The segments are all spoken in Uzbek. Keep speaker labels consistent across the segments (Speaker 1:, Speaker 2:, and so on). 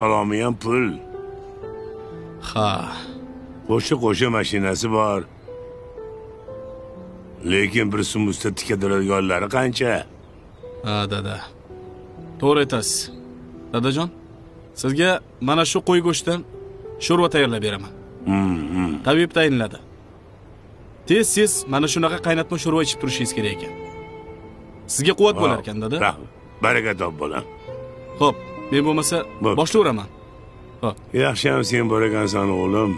Speaker 1: Salomi ham pul.
Speaker 2: Ha.
Speaker 1: Qo'sha mashinasi bor. Lekin bir sumuzda tikadiganlari qancha?
Speaker 2: Ha, dada. To'g'ri aytasiz. Dadajon, sizga mana shu qo'y go'shtidan sho'rva tayyorlab beraman. Tabib tayinladi. Tez mana shunaqa qaynatma sho'rva ichib turishingiz kerak ekan. Sizga quvvat bo'lar ekan, dada.
Speaker 1: Rahmat. Baraka top bo'lam.
Speaker 2: Xo'p, men bo'lmasa boshlayveraman. Xo'p.
Speaker 1: Yaxshi ham sen bor ekansan, o'g'lim.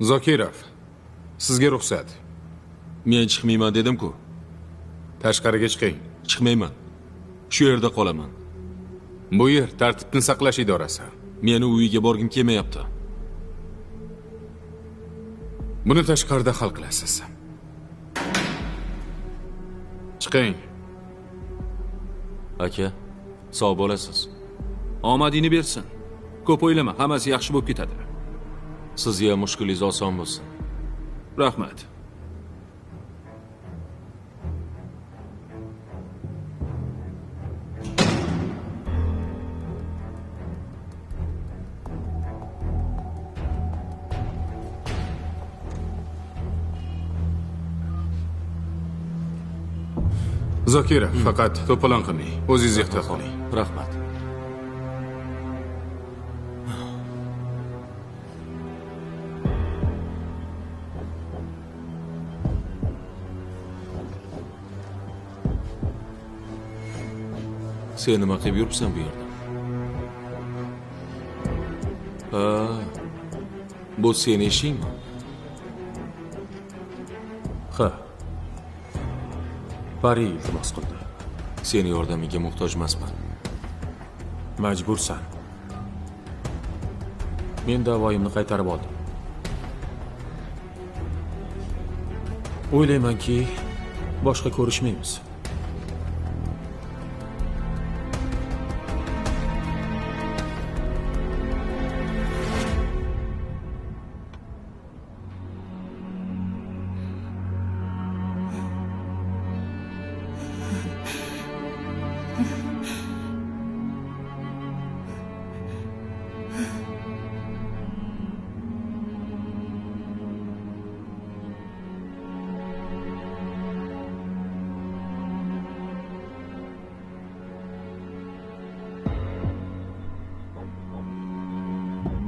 Speaker 3: Zokirov, sizga ruxsat.
Speaker 4: Men chiqmayman dedim-ku.
Speaker 3: Tashqariga chiqing.
Speaker 4: Chiqmayman. Shu yerda qolaman.
Speaker 3: Bu yer tartibni saqlash idorasi.
Speaker 4: Meni uyiga borgim kelmayapti.
Speaker 3: Buni tashqarida hal qilasiz. Chiqing.
Speaker 4: Aka, sog' bo'lasiz.
Speaker 5: Omadingni bersin. Ko'p o'ylama, hammasi yaxshi bo'lib ketadi.
Speaker 4: Sizga ham mushkulingiz oson bo'lsin.
Speaker 5: Rahmat.
Speaker 3: Zokirov, faqat to'polon qilmang. O'zingiz ehtiyot qiling.
Speaker 4: Rahmat. Sen nima qilib yuribsan bu yerda? Ha, bu sening ishingmi?
Speaker 6: Ha. Pari iltimos qildi.
Speaker 4: Seni yordamiga muhtoj emasman.
Speaker 6: Majbursan. Men da'voyimni qaytarib oldim. O'ylaymanki, boshqa ko'rishmaymiz.